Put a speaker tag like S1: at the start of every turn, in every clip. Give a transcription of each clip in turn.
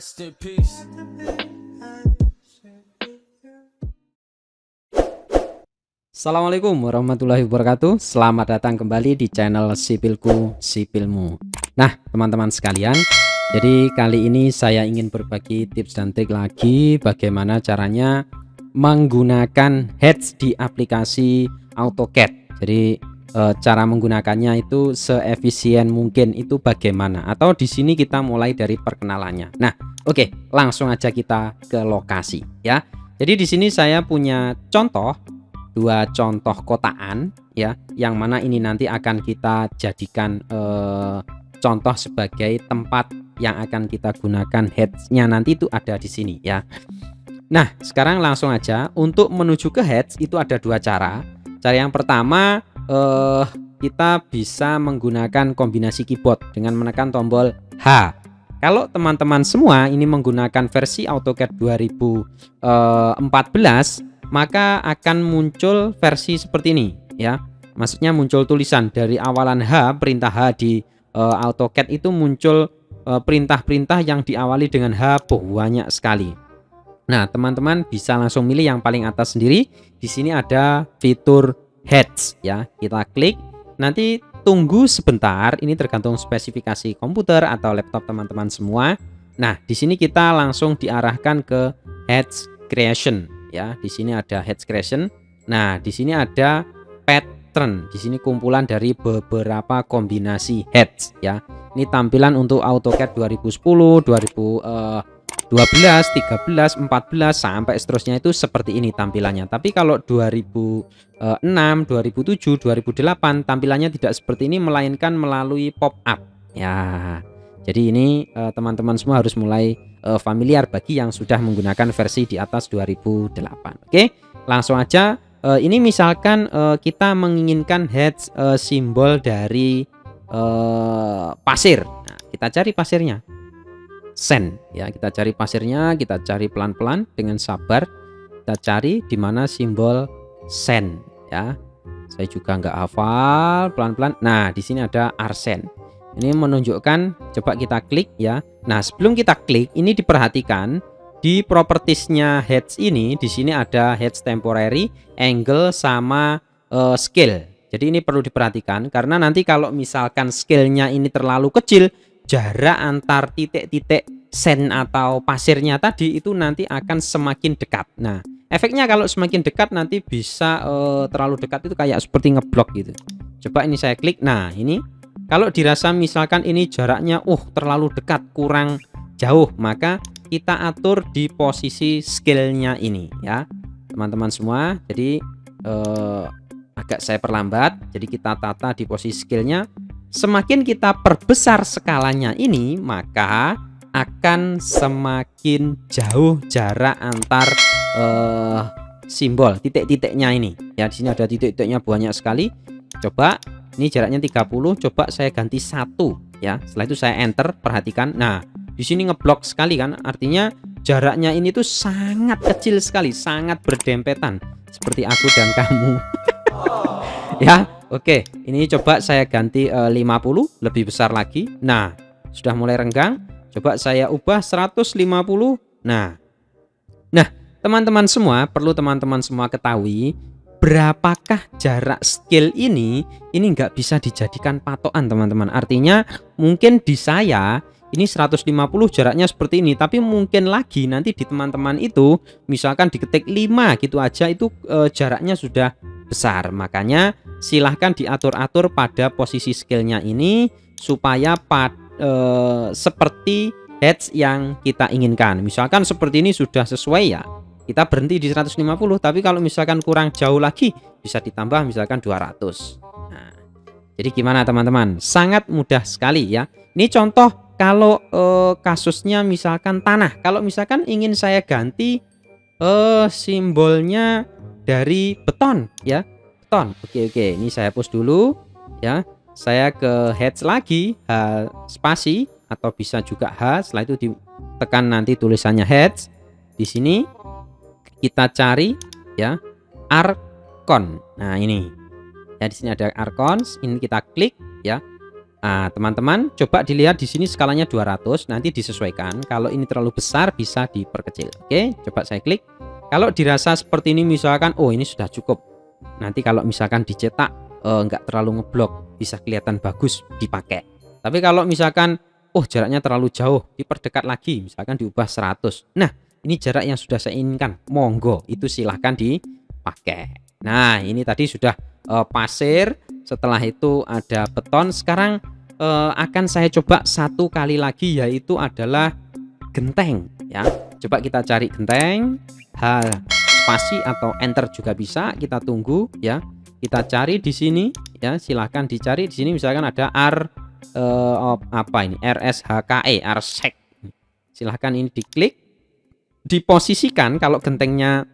S1: Rest in peace.
S2: Assalamualaikum warahmatullahi wabarakatuh. Selamat datang kembali di channel Sipilku Sipilmu. Nah teman-teman sekalian, jadi kali ini saya ingin berbagi tips dan trik lagi bagaimana caranya menggunakan heads di aplikasi AutoCAD. Jadi cara menggunakannya itu seefisien mungkin itu bagaimana, atau di sini kita mulai dari perkenalannya. Nah oke, langsung aja kita ke lokasi ya. Jadi di sini saya punya dua contoh kotaan ya, yang mana ini nanti akan kita jadikan contoh sebagai tempat yang akan kita gunakan heads-nya nanti itu ada di sini ya. Nah sekarang langsung aja, untuk menuju ke heads itu ada dua cara. Cara yang pertama kita bisa menggunakan kombinasi keyboard dengan menekan tombol H. Kalau teman-teman semua ini menggunakan versi AutoCAD 2014, maka akan muncul versi seperti ini ya. Maksudnya muncul tulisan dari awalan H, perintah H di AutoCAD itu muncul perintah-perintah yang diawali dengan H banyak sekali. Nah, teman-teman bisa langsung milih yang paling atas sendiri. Di sini ada fitur heads ya. Kita klik, nanti tunggu sebentar, ini tergantung spesifikasi komputer atau laptop teman-teman semua. Nah, di sini kita langsung diarahkan ke heads creation ya. Di sini ada heads creation. Nah, di sini ada pattern. Di sini kumpulan dari beberapa kombinasi heads ya. Ini tampilan untuk AutoCAD 2010, 2012, 13, 14 sampai seterusnya itu seperti ini tampilannya. Tapi kalau 2006, 2007, 2008 tampilannya tidak seperti ini, melainkan melalui pop-up ya. Jadi ini teman-teman semua harus mulai familiar bagi yang sudah menggunakan versi di atas 2008. Oke, langsung aja. Ini misalkan kita menginginkan heads simbol dari pasir. Nah, kita cari pasirnya. Sand ya, kita cari pasirnya, kita cari pelan-pelan dengan sabar. Kita cari di mana simbol sand ya. Saya juga nggak hafal, pelan-pelan. Nah, di sini ada arsen. Ini menunjukkan, coba kita klik ya. Nah, sebelum kita klik, ini diperhatikan di propertiesnya heads ini, di sini ada heads temporary, angle sama scale. Jadi ini perlu diperhatikan karena nanti kalau misalkan scale-nya ini terlalu kecil, jarak antar titik-titik sand atau pasirnya tadi itu nanti akan semakin dekat. Nah, efeknya kalau semakin dekat nanti bisa terlalu dekat itu kayak seperti ngeblok gitu. Coba ini saya klik. Nah, ini kalau dirasa misalkan ini jaraknya terlalu dekat, kurang jauh, maka kita atur di posisi scale-nya ini ya, teman-teman semua. Jadi agak saya perlambat. Jadi kita tata di posisi scale-nya. Semakin kita perbesar skalanya ini, maka akan semakin jauh jarak antar simbol titik-titiknya ini. Ya, di sini ada titik-titiknya banyak sekali. Coba ini jaraknya 30, coba saya ganti 1 ya. Setelah itu saya enter, perhatikan. Nah, di sini ngeblok sekali kan? Artinya jaraknya ini tuh sangat kecil sekali, sangat berdempetan seperti aku dan kamu. Ya. Oke, ini coba saya ganti 50, lebih besar lagi. Nah, sudah mulai renggang. Coba saya ubah 150. Nah, teman-teman semua, perlu teman-teman semua ketahui, berapakah jarak scale ini nggak bisa dijadikan patokan teman-teman. Artinya mungkin di saya ini 150 jaraknya seperti ini, tapi mungkin lagi nanti di teman-teman itu misalkan diketik 5 gitu aja itu jaraknya sudah besar. Makanya silahkan diatur-atur pada posisi scale-nya ini supaya seperti heads yang kita inginkan. Misalkan seperti ini sudah sesuai ya, kita berhenti di 150. Tapi kalau misalkan kurang jauh lagi bisa ditambah misalkan 200. Nah, jadi gimana teman-teman? Sangat mudah sekali ya. Ini contoh kalau kasusnya misalkan tanah. Kalau misalkan ingin saya ganti simbolnya dari beton ya, beton. Oke, ini saya hapus dulu ya. Saya ke heads lagi, H spasi atau bisa juga H. Setelah itu ditekan nanti tulisannya heads. Di sini kita cari ya Arcon. Nah, ini ya, di sini ada Arcons. Ini kita klik ya. Nah, teman-teman coba dilihat di sini skalanya 200, nanti disesuaikan. Kalau ini terlalu besar bisa diperkecil. Oke, coba saya klik. Kalau dirasa seperti ini misalkan, oh ini sudah cukup. Nanti kalau misalkan dicetak nggak terlalu ngeblok, bisa kelihatan bagus dipakai. Tapi kalau misalkan, oh jaraknya terlalu jauh, diperdekat lagi, misalkan diubah 100. Nah, ini jarak yang sudah saya inginkan. Monggo, itu silahkan dipakai. Nah, ini tadi sudah pasir. Setelah itu ada beton. Sekarang akan saya coba satu kali lagi, yaitu adalah genteng ya. Coba kita cari genteng, spasi atau enter juga bisa. Kita tunggu ya. Kita cari di sini ya. Silahkan dicari di sini. Misalkan ada apa ini? RSHKE, RSHK. Silahkan ini diklik, diposisikan. Kalau gentengnya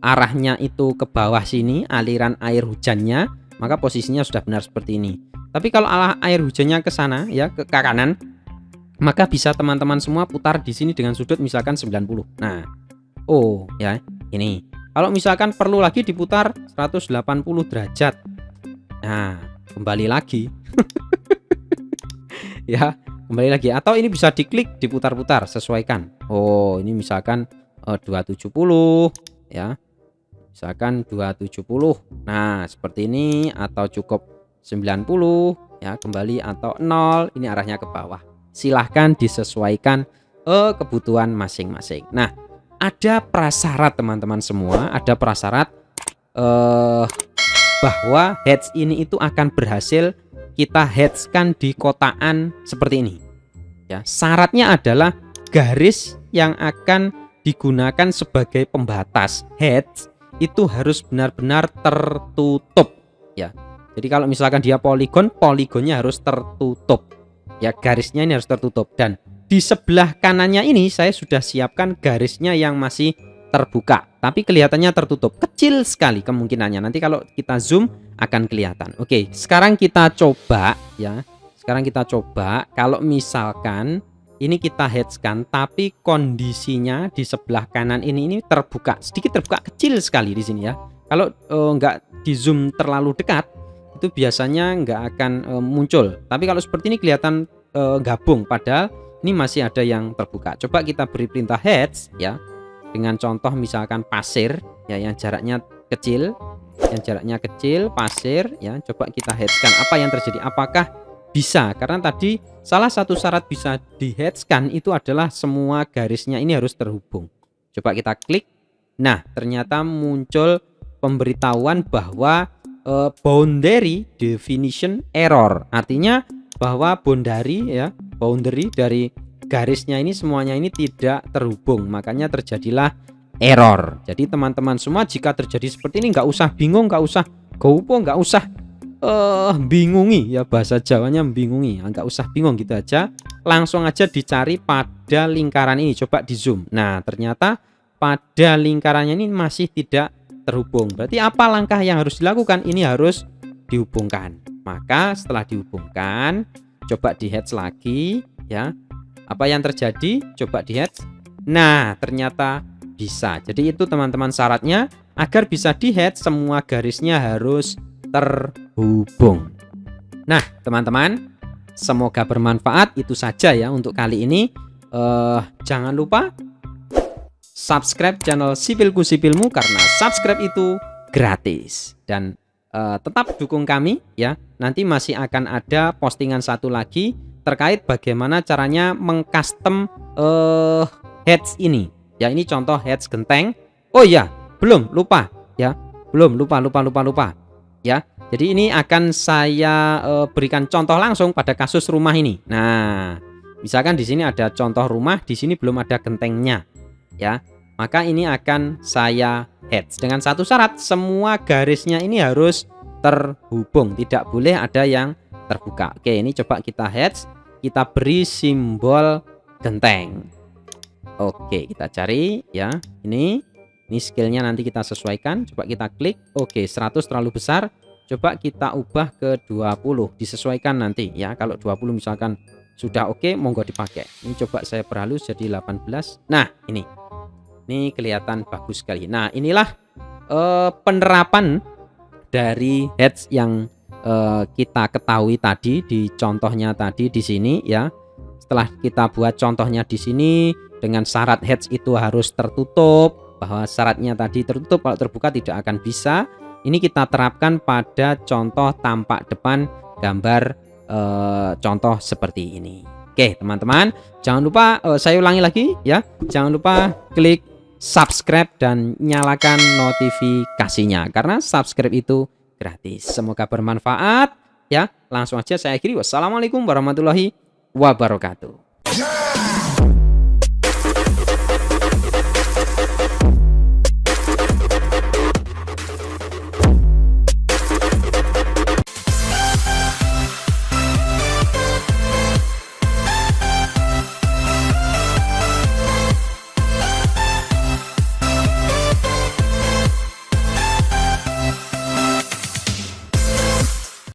S2: arahnya itu ke bawah sini, aliran air hujannya, maka posisinya sudah benar seperti ini. Tapi kalau air hujannya ke sana ya, ke kanan, maka bisa teman-teman semua putar di sini dengan sudut misalkan 90. Nah, oh ya, ini. Kalau misalkan perlu lagi diputar 180 derajat. Nah, kembali lagi. Ya, kembali lagi, atau ini bisa diklik, diputar-putar, sesuaikan. Oh, ini misalkan 270 ya. Misalkan 270. Nah, seperti ini, atau cukup 90 ya, kembali, atau 0, ini arahnya ke bawah. Silahkan disesuaikan kebutuhan masing-masing. Nah, ada prasyarat teman-teman semua, ada prasyarat bahwa heads ini itu akan berhasil kita headskan di kotaan seperti ini. Ya, syaratnya adalah garis yang akan digunakan sebagai pembatas heads itu harus benar-benar tertutup ya. Jadi kalau misalkan dia poligonnya harus tertutup ya, garisnya ini harus tertutup. Dan di sebelah kanannya ini saya sudah siapkan garisnya yang masih terbuka, tapi kelihatannya tertutup, kecil sekali kemungkinannya. Nanti kalau kita zoom akan kelihatan. Oke, sekarang kita coba ya. Sekarang kita coba kalau misalkan ini kita headskan, tapi kondisinya di sebelah kanan ini terbuka, sedikit terbuka, kecil sekali di sini ya. Kalau nggak di zoom terlalu dekat, itu biasanya nggak akan muncul. Tapi kalau seperti ini kelihatan gabung, padahal ini masih ada yang terbuka. Coba kita beri perintah heads ya, dengan contoh misalkan pasir ya, yang jaraknya kecil, pasir ya. Coba kita headskan, apa yang terjadi? Apakah bisa? Karena tadi salah satu syarat bisa di-headskan itu adalah semua garisnya ini harus terhubung. Coba kita klik. Nah, ternyata muncul pemberitahuan bahwa boundary definition error. Artinya bahwa boundary dari garisnya ini semuanya ini tidak terhubung. Makanya terjadilah error. Jadi teman-teman semua jika terjadi seperti ini nggak usah bingung, nggak usah gopo, nggak usah bingungi ya, bahasa Jawanya membingungi, nggak usah bingung gitu aja, langsung aja dicari pada lingkaran ini. Coba di zoom. Nah, ternyata pada lingkarannya ini masih tidak terhubung. Berarti apa langkah yang harus dilakukan? Ini harus dihubungkan. Maka setelah dihubungkan, coba di heads lagi ya. Apa yang terjadi? Coba di heads. Nah, ternyata bisa. Jadi itu teman-teman syaratnya, agar bisa di heads semua garisnya harus terhubung. Nah, teman-teman, semoga bermanfaat. Itu saja ya untuk kali ini. Jangan lupa subscribe channel Sipilku Sipilmu, karena subscribe itu gratis. Dan tetap dukung kami ya. Nanti masih akan ada postingan satu lagi terkait bagaimana caranya mengcustom heads ini. Ya, ini contoh heads genteng. Oh ya, belum lupa ya. Lupa. Ya, jadi ini akan saya berikan contoh langsung pada kasus rumah ini. Nah, misalkan di sini ada contoh rumah, di sini belum ada gentengnya, ya. Maka ini akan saya heads dengan satu syarat, semua garisnya ini harus terhubung, tidak boleh ada yang terbuka. Oke, ini coba kita heads, kita beri simbol genteng. Oke, kita cari ya. Ini skillnya nanti kita sesuaikan. Coba kita klik. Oke, 100 terlalu besar. Coba kita ubah ke 20. Disesuaikan nanti ya. Kalau 20 misalkan sudah oke, monggo dipakai. Ini coba saya perhalus jadi 18. Nah, ini kelihatan bagus sekali. Nah, inilah penerapan dari heads yang kita ketahui tadi di contohnya tadi di sini ya. Setelah kita buat contohnya di sini dengan syarat hedge itu harus tertutup, bahwa syaratnya tadi tertutup, kalau terbuka tidak akan bisa. Ini kita terapkan pada contoh tampak depan gambar contoh seperti ini. Oke teman-teman, jangan lupa saya ulangi lagi ya, jangan lupa klik subscribe dan nyalakan notifikasinya karena subscribe itu gratis. Semoga bermanfaat ya. Langsung aja saya akhiri. Wassalamualaikum warahmatullahi wabarakatuh.